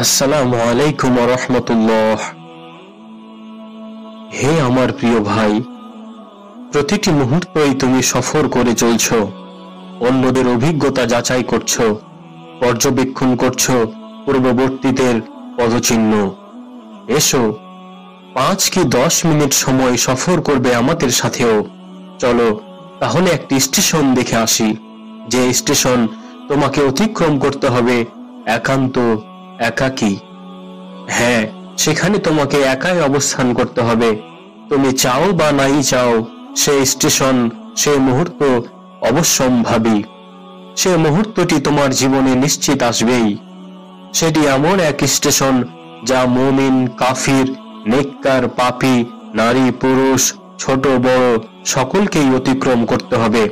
আসসালামু আলাইকুম ওয়া রাহমাতুল্লাহ। হে আমার প্রিয় ভাই, প্রতিটি মুহূর্তেই তুমি সফর করে চলছো, অন্যদের অভিজ্ঞতা যাচাই করছো, পর্যবেক্ষণ করছো পূর্ববর্তীদের পদচিহ্ন। এসো, 5 কি 10 মিনিট সময় সফর করবে আমাদের সাথেও। চলো তাহলে একটি স্টেশন দেখে আসি, যে স্টেশন তোমাকে অতিক্রম করতে হবে একান্ত একাকী। হ্যাঁ, সেখানে তোমাকে একাই অবস্থান করতে হবে। তুমি চাও বা নাই চাও, সেই স্টেশন, সেই মুহূর্ত অবশ্যম্ভাবী। সে মুহূর্তটি তোমার জীবনে নিশ্চিত আসবেই। সেটি এমন এক স্টেশন যা মুমিন, কাফির, নেককার, পাপী, নারী, পুরুষ, ছোট বড় সকলকেই অতিক্রম করতে হবে।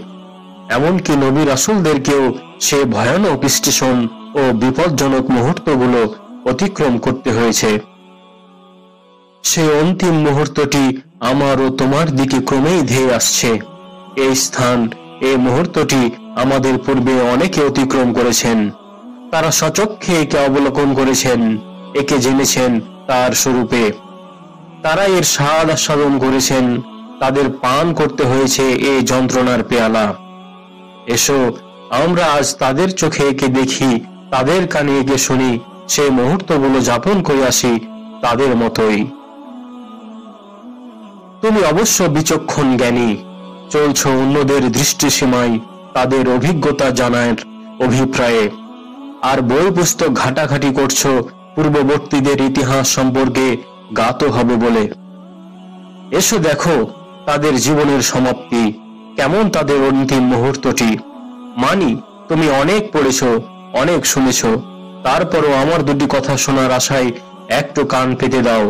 এমনকি নবী রাসূলদেরকেও সে ভয়ানক স্টেশন ও বিপজ্জনক মুহূর্তগুলো অতিক্রম করতে হয়েছে। সেই অন্তিম মুহূর্তটি আমার ও তোমার দিকে ক্রমেই ধেয়ে আসছে। এই স্থান, এই মুহূর্তটি আমাদের পূর্বে অনেকে অতিক্রম করেছেন। তারা সচক্ষে একে অবলোকন করেছেন, একে জেনেছেন তার স্বরূপে। তারা এর স্বাদ আস্বাদন করেছেন, তাদের পান করতে হয়েছে এই যন্ত্রণার পেয়ালা। এসো, আমরা আজ তাদের চোখে একে দেখি, তাদের কানে একে শুনি, সেই মুহূর্তগুলো যাপন করে আসি তাদের মতোই। তুমি অবশ্য বিচক্ষণ জ্ঞানী, চলছো অন্যদের দৃষ্টিসীমায়, তাদের অভিজ্ঞতা জানার অভিপ্রায়ে, আর বই পুস্তক ঘাটাঘাটি করছো পূর্ববর্তীদের ইতিহাস সম্পর্কে জ্ঞাত হবে বলে। এসো দেখো তাদের জীবনের সমাপ্তি কেমন, তাদের অন্তিম মুহূর্তটি। মানি তুমি অনেক পড়েছো, অনেক শুনেছো, তারপরও আমার দুটি কথা শোনার আশায় একটু কান পেতে দাও।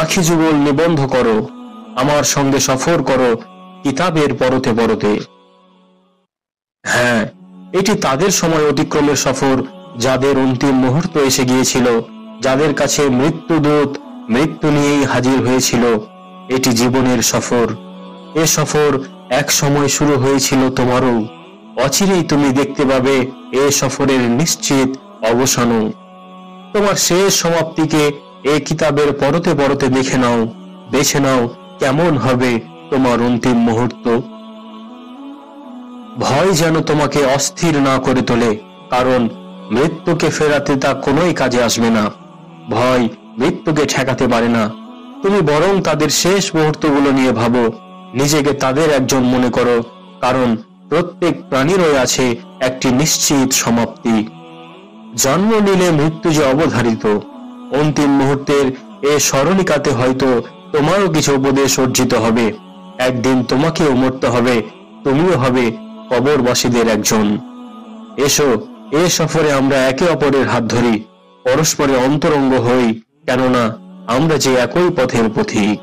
আঁখি যুগল নিবন্ধ করো, আমার সঙ্গে সফর করো কিতাবের পরতে পরতে। হ্যাঁ, এটি তাদের সময় অতিক্রমের সফর, যাদের অন্তিম মুহূর্ত এসে গিয়েছিল, যাদের কাছে মৃত্যুদূত মৃত্যু নিয়েই হাজির হয়েছিল। এটি জীবনের সফর। এ সফর এক সময় শুরু হয়েছিল তোমারও। অচিরেই তুমি দেখতে পাবে এ সফরের নিশ্চিত অবসানও। তোমার শেষ সমাপ্তিকে এ কিতাবের পরতে পরতে দেখে নাও, বেছে নাও কেমন হবে তোমার অন্তিম মুহূর্ত। ভয় যেন তোমাকে অস্থির না করে তোলে, কারণ মৃত্যুকে ফেরাতে তা কোনোই কাজে আসবে না। ভয় মৃত্যুকে ঠেকাতে পারে না। তুমি বরং তাদের শেষ মুহূর্তগুলো নিয়ে ভাবো, নিজেকে তাদের একজন মনে করো, কারণ প্রত্যেক প্রাণীরই আছে একটি নিশ্চিত সমাপ্তি। জন্ম নিলে মৃত্যু যে অবধারিত। অন্তিম মুহূর্তের এ স্মরণিকাতে হয়তো তোমারও কিছু উপদেশ অর্জিত হবে। একদিন তোমাকেও মরতে হবে, তুমিও হবে কবরবাসীদের একজন। এসো, এ সফরে আমরা একে অপরের হাত ধরি, পরস্পরে অন্তরঙ্গ হই, কেননা আমরা যে একই পথের পথিক।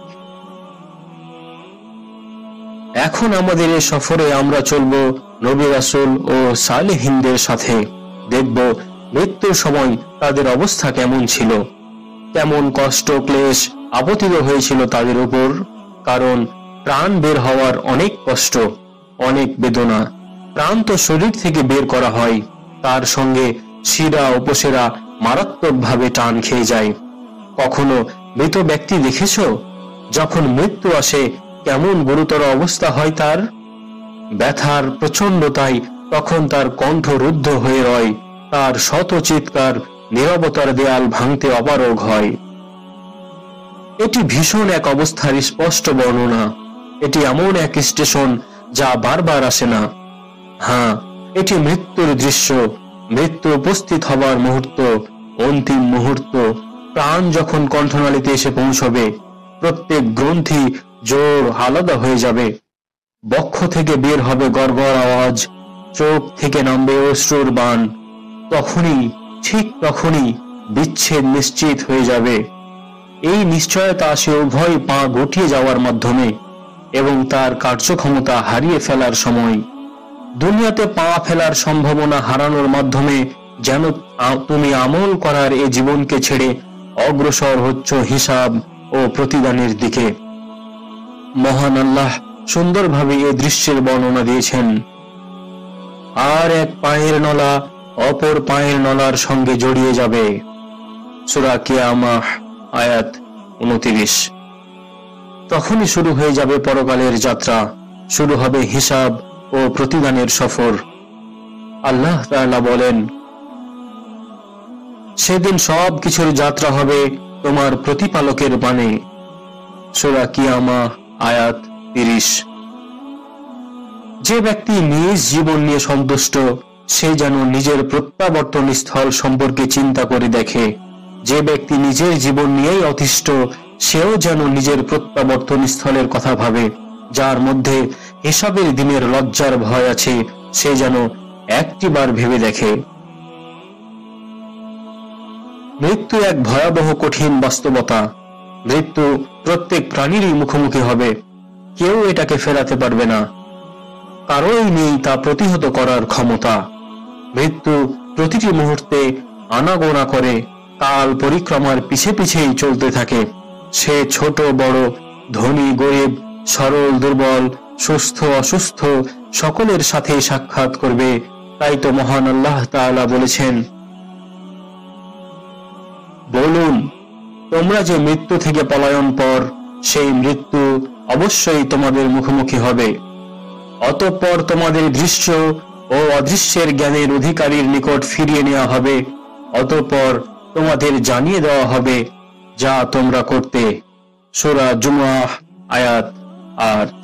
এখন আমাদের এ সফরে আমরা চলব নবী রাসূল ও সালেহিনদের সাথে। দেখব মৃত্যুর সময় তাদের অবস্থা কেমন ছিল, কেমন কষ্ট ক্লেশ আপতিত হয়েছিল তাদের উপর। কারণ প্রাণ বের হওয়ার অনেক কষ্ট, অনেক বেদনা। প্রাণ তো শরীর থেকে বের করা হয়, তার সঙ্গে শিরা উপশিরা মারাত্মকভাবে টান খেয়ে যায়। কখনো মৃত ব্যক্তি দেখেছ? যখন মৃত্যু আসে কেমন গুরুতর অবস্থা হয় তার। ব্যথার প্রচন্ডতায় তখন তার কণ্ঠ রুদ্ধ হয়ে রয়, তার শত চিৎকার নীরবতার দেয়াল ভাঙতে অপারগ হয়। এটি ভীষণ এক অবস্থার স্পষ্ট বর্ণনা। এটি এমন এক স্টেশন যা বারবার আসে না। হ্যাঁ, এটি মৃত্যুর দৃশ্য, মৃত্যু উপস্থিত হবার মুহূর্ত, অন্তিম মুহূর্ত। প্রাণ যখন কণ্ঠনালীতে এসে পৌঁছবে, প্রত্যেক গ্রন্থি জোর আলাদা হয়ে যাবে, বক্ষ থেকে বের হবে গড়গড় আওয়াজ, চোখ থেকে নামবে অশ্রুর বাণ। তখনই, ঠিক তখনই বিচ্ছেদ নিশ্চিত হয়ে যাবে। এই নিশ্চয়তা আসে উভয় পা গটিয়ে যাওয়ার মাধ্যমে এবং তার কার্যক্ষমতা হারিয়ে ফেলার সময়। দুনিয়াতে পা ফেলার সম্ভাবনা হারানোর মাধ্যমে যেন তুমি আমল করার এ জীবনকে ছেড়ে অগ্রসর হচ্ছ হিসাব ও প্রতিদানের দিকে। মহান আল্লাহ সুন্দরভাবে এ দৃশ্যের বর্ণনা দিয়েছেন। আর এক পায়ের নলা অপর পায়ের নলার সঙ্গে জড়িয়ে যাবে। সূরা কিয়ামাহ আয়াত 29। তখনই শুরু হয়ে যাবে পরকালের যাত্রা, শুরু হবে হিসাব ও প্রতিদানের সফর। আল্লাহ তাআলা বলেন, সেদিন সব কিছুর যাত্রা হবে তোমার প্রতিপালকের বাণী। সূরা কিয়ামাহ আয়াত 30। যে ব্যক্তি নিজ জীবন নিয়ে সন্তুষ্ট, সে যেন নিজের প্রত্যাবর্তন স্থল সম্পর্কে চিন্তা করে দেখে। যে ব্যক্তি নিজের জীবন নিয়েই অতিষ্ঠ, সেও যেন নিজের প্রত্যাবর্তন স্থলের কথা ভাবে। যার মধ্যে হিসাবের দিনের লজ্জার ভয় আছে, সে যেন একটিবার ভেবে দেখে। মৃত্যু এক ভয়াবহ কঠিন বাস্তবতা। মৃত্যু প্রত্যেক প্রাণীরই মুখোমুখি হবে, কেউ এটাকে ফেরাতে পারবে না, কারোই নেই তা প্রতিহত করার ক্ষমতা। মৃত্যু প্রতিটি মুহূর্তে আনাগোনা করে, কাল পরিক্রমার পিছে পিছেই চলতে থাকে। সে ছোট বড়, ধনী গরিব, সরল দুর্বল, সুস্থ অসুস্থ সকলের সাথে সাক্ষাৎ করবে। তাই তো মহান আল্লাহ তাআলা বলেছেন, বলুন, তোমরা যে মৃত্যু থেকে পলায়ন পর, সেই মৃত্যু অবশ্যই তোমাদের মুখোমুখি হবে। অতঃপর তোমাদের দৃশ্য ও অদৃশ্যের জ্ঞানের অধিকারীর নিকট ফিরিয়ে নেওয়া হবে। অতঃপর তোমাদের জানিয়ে দেওয়া হবে যা তোমরা করতে। সূরা জুমআহ আয়াত 8।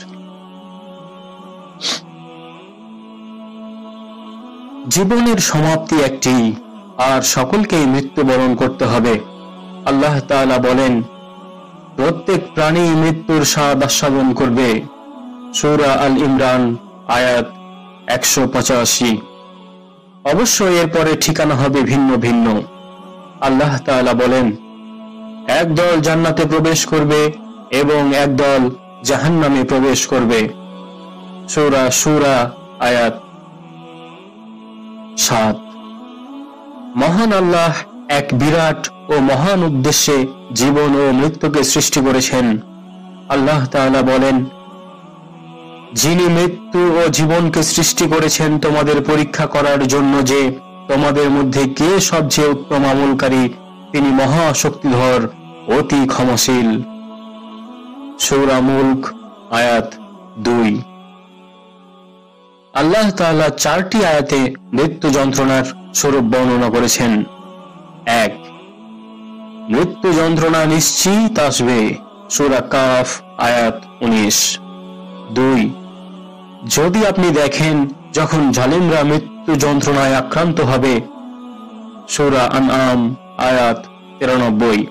জীবনের সমাপ্তি একটি, আর সকলকেই মৃত্যুবরণ করতে হবে। আল্লাহ তাআলা বলেন, প্রত্যেক প্রাণী মৃত্যুর স্বাদ আস্বাদন করবে। সূরা আল ইমরান আয়াত 185। অবশ্যই এরপরে ঠিকানা হবে ভিন্ন ভিন্ন। আল্লাহ তাআলা বলেন, একদল জান্নাতে প্রবেশ করবে এবং একদল জাহান্নামে প্রবেশ করবে। সূরা শূরা আয়াত 7। মহান আল্লাহ এক বিরাট ও মহান উদ্দেশ্যে জীবন ও মৃত্যুকে সৃষ্টি করেছেন। আল্লাহ তাআলা বলেন, যিনি মৃত্যু ও জীবনকে সৃষ্টি করেছেন তোমাদের পরীক্ষা করার জন্য যে তোমাদের মধ্যে কে সবচেয়ে উত্তম আমলকারী, তিনি মহা শক্তিধর, অতি ক্ষমাশীল। সূরা মুলক আয়াত 2। আল্লাহ তাআলা 4টি আয়াতে মৃত্যু যন্ত্রণার স্বরূপ বর্ণনা করেছেন। 1, মৃত্যু যন্ত্রণা নিশ্চিত আসবে। সূরা কাফ আয়াত 19। 2, যদি আপনি দেখেন যখন জালিমরা মৃত্যু যন্ত্রণায় আক্রান্ত হবে। সূরা আনআম আয়াত 93।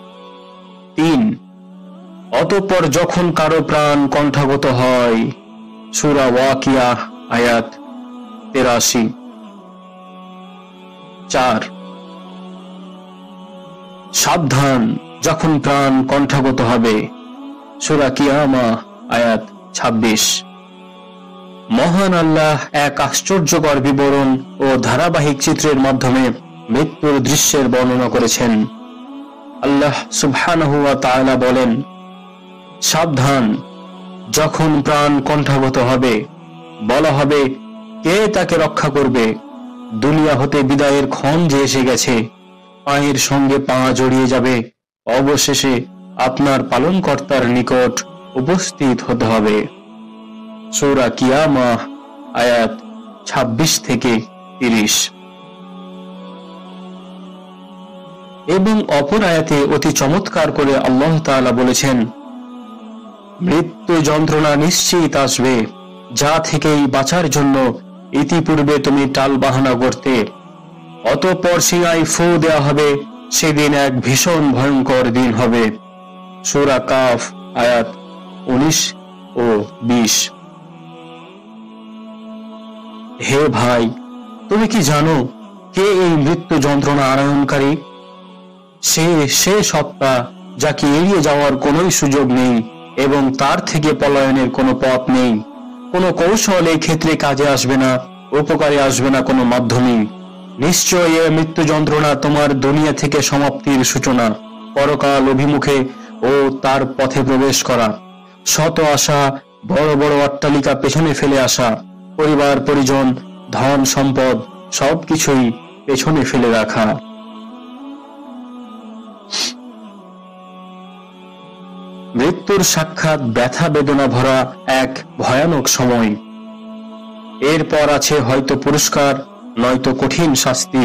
3, অতঃপর যখন কারো প্রাণ কণ্ঠাগত হয়। সূরা ওয়াকিয়া আয়াত 83। 4, সাবধান যখন প্রাণ কণ্ঠাগত হবে। সূরা কিয়ামা আয়াত 26। মহান আল্লাহ এক আশ্চর্যকর বিবরণ ও ধারাবাহিক চিত্রের মাধ্যমে মৃত্যুর দৃশ্যের বর্ণনা করেছেন। আল্লাহ সুবহানাহু ওয়া তাআলা বলেন, সাবধান যখন প্রাণ কণ্ঠাগত হবে, বলা হবে কে তাকে রক্ষা করবে। দুনিয়া হতে বিদায়ের ক্ষণ যে এসে গেছে, পায়ের সঙ্গে পা জড়িয়ে যাবে। অবশেষে আপনার পালনকর্তার নিকট উপস্থিত হতে হবে। সূরা কিয়ামাহ আয়াত 26 থেকে 30। এবং অপর আয়াতে অতি চমৎকার করে আল্লাহ তাআলা বলেছেন, মৃত্যু যন্ত্রণা নিশ্চিত আসবে, যা থেকেই বাঁচার জন্য ইতিপূর্বে তুমি টাল বাহানা করতে। অতঃপর সিনায় ফু দেওয়া হবে, সেদিন এক ভীষণ ভয়ঙ্কর দিন হবে। সূরা কাফ আয়াত 19 ও 20। হে ভাই, তুমি কি জানো কে এই মৃত্যু যন্ত্রণা আনয়নকারী? সে সত্তা যাকে এড়িয়ে যাওয়ার কোনো সুযোগ নেই এবং তার থেকে পলায়নের কোনো পথ নেই। কোনো কৌশল এই ক্ষেত্রে কাজে আসবে না, উপকারে আসবে না কোনো মাধ্যমে। নিশ্চয় এ মৃত্যু যন্ত্রণা তোমার দুনিয়া থেকে সমাপ্তির সূচনা, পরকাল অভিমুখে ও তার পথে প্রবেশ করা, শত আশা, বড় বড় অট্টালিকা পেছনে ফেলে আসা, পরিবার পরিজন, ধন সম্পদ সবকিছুই পেছনে ফেলে রাখা। মৃত্যুর সাক্ষাৎ ব্যথা বেদনা ভরা এক ভয়ানক সময়। এরপর আছে হয়তো পুরস্কার, নয়তো কঠিন শাস্তি।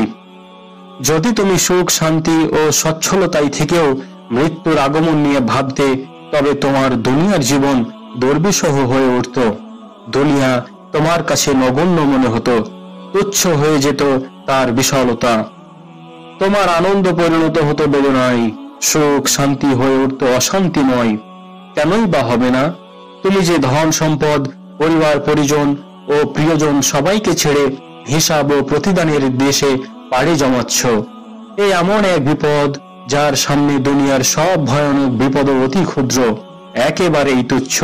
যদি তুমি সুখ শান্তি ও সচ্ছলতায় থেকেও মৃত্যুর আগমন নিয়ে ভাবতে, তবে তোমার দুনিয়ার জীবন দুর্বিষহ হয়ে উঠত। দুনিয়া তোমার কাছে নগণ্য মনে হতো, তুচ্ছ হয়ে যেত তার বিশালতা। তোমার আনন্দ পরিণত হতো বেদনায়, সুখ শান্তি হয়ে উঠত অশান্তিময়। কেনই বা হবে না? তুমি যে ধন সম্পদ, পরিবার পরিজন ও প্রিয়জন সবাইকে ছেড়ে হিসাব ও প্রতিদানের দেশে পাড়ি জমাচ্ছ। এই এমন এক বিপদ যার সামনে দুনিয়ার সব ভয়ানক বিপদ অতি ক্ষুদ্র, একেবারেই তুচ্ছ।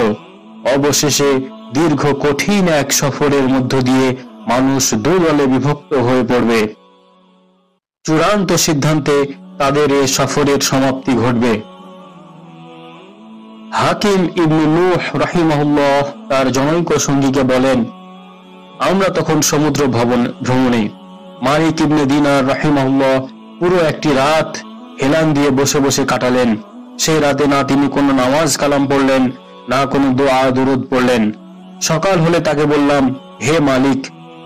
অবশেষে দীর্ঘ কঠিন এক সফরের মধ্য দিয়ে মানুষ দুদলে বিভক্ত হয়ে পড়বে। চূড়ান্ত সিদ্ধান্তে তাদের এ সফরের সমাপ্তি ঘটবে। হাকিম ইবনে নূহ রাহিমাহুল্লাহ তার জনৈক সঙ্গীকে বলেন, আমরা তখন সমুদ্র ভ্রমণে। মালিক ইবনে দিনার রাহিমাহুল্লাহ পুরো একটি রাত হেলান দিয়ে বসে বসে কাটালেন। সেই রাতে না তিনি কোনো নামাজ কালাম পড়লেন, না কোনো দোয়া দুরুদ পড়লেন। সকাল হলে তাকে বললাম, হে মালিক,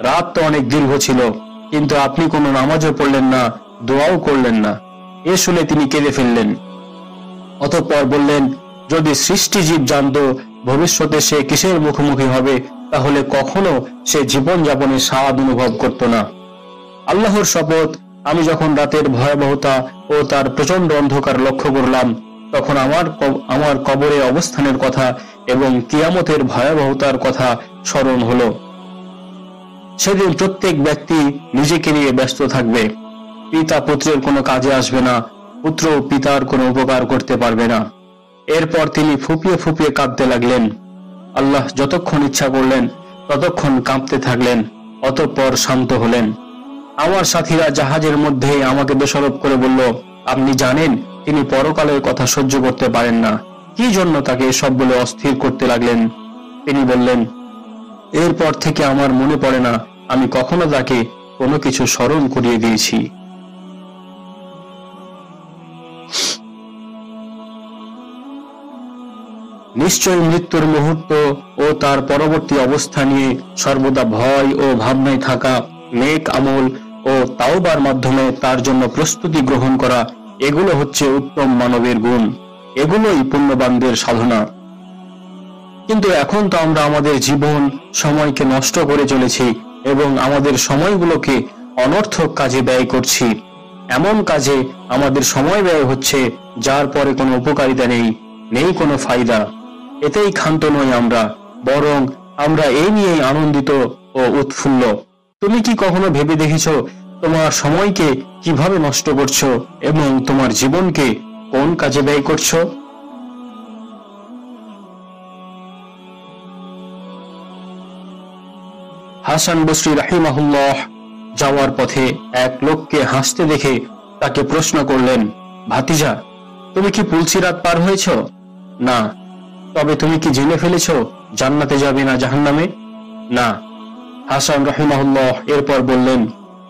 রাত তো অনেক দীর্ঘ ছিল, কিন্তু আপনি কোনো নামাজও পড়লেন না, দোয়াও করলেন না। এ শুনে তিনি কেঁদে ফেললেন। অতঃপর বললেন, যদি সৃষ্টিজীব জানত ভবিষ্যতে সে কিসের মুখোমুখি হবে, তাহলে কখনো সে জীবন যাপনের স্বাদ অনুভব করত না। আল্লাহর শপথ, আমি যখন রাতের ভয়াবহতা ও তার প্রচন্ড অন্ধকার লক্ষ্য করলাম, তখন আমার কবরে অবস্থানের কথা এবং কিয়ামতের ভয়াবহতার কথা স্মরণ হলো। সেদিন প্রত্যেক ব্যক্তি নিজেকে নিয়ে ব্যস্ত থাকবে। পিতা পুত্রের কোনো কাজে আসবে না, পুত্র পিতার কোনো উপকার করতে পারবে না। এরপর তিনি ফুপিয়ে ফুপিয়ে কাঁদতে লাগলেন। আল্লাহ যতক্ষণ ইচ্ছা করলেন ততক্ষণ কাঁপতে থাকলেন, অতঃপর শান্ত হলেন। আমার সাথীরা জাহাজের মধ্যে আমাকে দোষারোপ করে বলল, আপনি জানেন তিনি পরকালের কথা সহ্য করতে পারেন না, কি জন্য তাকে এসব বলে অস্থির করতে লাগলেন? তিনি বললেন, এরপর থেকে আমার মনে পড়ে না আমি কখনো তাকে কোনো কিছু স্মরণ করিয়ে দিয়েছি। নিশ্চয়ই মৃত্যুর মুহূর্ত ও তার পরবর্তী অবস্থা নিয়ে সর্বদা ভয় ও ভাবনায় থাকা, নেক আমল ও তাওবার মাধ্যমে তার জন্য প্রস্তুতি গ্রহণ করা, এগুলো হচ্ছে উত্তম মানবের গুণ। এগুলোই পুণ্যবানদের সাধনা। কিন্তু এখন তো আমরা আমাদের জীবন সময়কে নষ্ট করে চলেছি এবং আমাদের সময়গুলোকে অনর্থক কাজে ব্যয় করছি। এমন কাজে আমাদের সময় ব্যয় হচ্ছে যার পরে কোনো উপকারিতা নেই কোনো ফায়দা। এতেই ক্ষান্ত নই আমরা, বরং আমরা এই নিয়েই আনন্দিত ও উৎফুল্ল। তুমি কি কখনো ভেবে দেখেছো তোমার সময়কে কিভাবে নষ্ট করছো এবং তোমার জীবনকে কোন কাজে ব্যয় করছো? হাসান বসরি রাহিমাহুল্লাহ যাওয়ার পথে এক লোককে হাসতে দেখে তাকে প্রশ্ন করলেন, ভাতিজা, তুমি কি পুলসিরাত পার হয়েছ? না। তবে তুমি কি জেনে ফেলেছ জান্নাতে যাবে না জাহান্নামে? না। হাসান রাহিমাহুল্লাহ এরপর বললেন,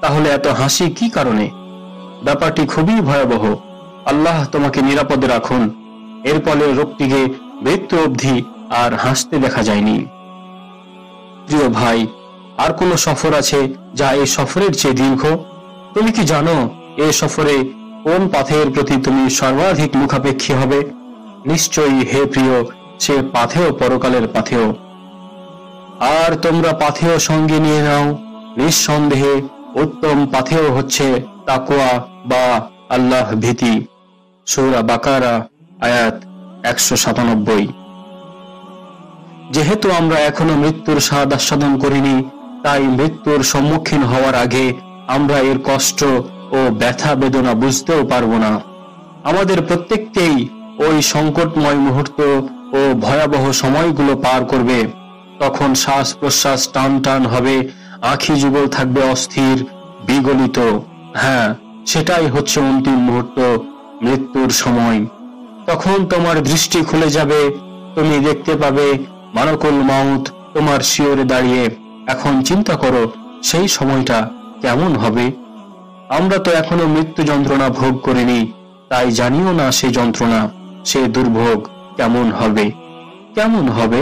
তাহলে এত হাসি কি কারণে? ব্যাপারটি খুবই ভয়াবহ। আল্লাহ তোমাকে নিরাপদে রাখুন। এর ফলে রোগটিকে মৃত্যু অবধি আর হাসতে দেখা যায়নি। প্রিয় ভাই, আর কোন সফর আছে যা এই সফরের চেয়ে দীর্ঘ? তুমি কি জানো এ সফরে কোন পাথের প্রতি তুমি সর্বাধিক মুখাপেক্ষী হবে? নিশ্চয়ই হে প্রিয়, সে পাথেয় পরকালের পাথেয়। আর তোমরা পাথেয় সঙ্গে নিয়ে নাও। নিঃসন্দেহে উত্তম পাথেয় হচ্ছে তাকওয়া বা আল্লাহ ভীতি। সূরা বাকারা আয়াত 197। যেহেতু আমরা এখনো মৃত্যুর স্বাদ আস্বাদন করিনি, তাই মৃত্যুর সম্মুখীন হওয়ার আগে আমরা এর কষ্ট ও ব্যথা বেদনা বুঝতেও পারবো না। আমাদের প্রত্যেককেই ওই সংকটময় মুহূর্ত ও ভয়াবহ সময়গুলো পার করবে। তখন শ্বাস প্রশ্বাস টান টান হবে, আঁখি যুগল থাকবে অস্থির বিগলিত। হ্যাঁ, সেটাই হচ্ছে অন্তিম মুহূর্ত, মৃত্যুর সময়। তখন তোমার দৃষ্টি খুলে যাবে, তুমি দেখতে পাবে মালাকুল মাউত তোমার শিয়রে দাঁড়িয়ে। এখন চিন্তা করো সেই সময়টা কেমন হবে। আমরা তো এখনো মৃত্যু যন্ত্রণা ভোগ করিনি, তাই জানিও না সে যন্ত্রণা, সে দুর্ভোগ। কেমন হবে? কেমন হবে?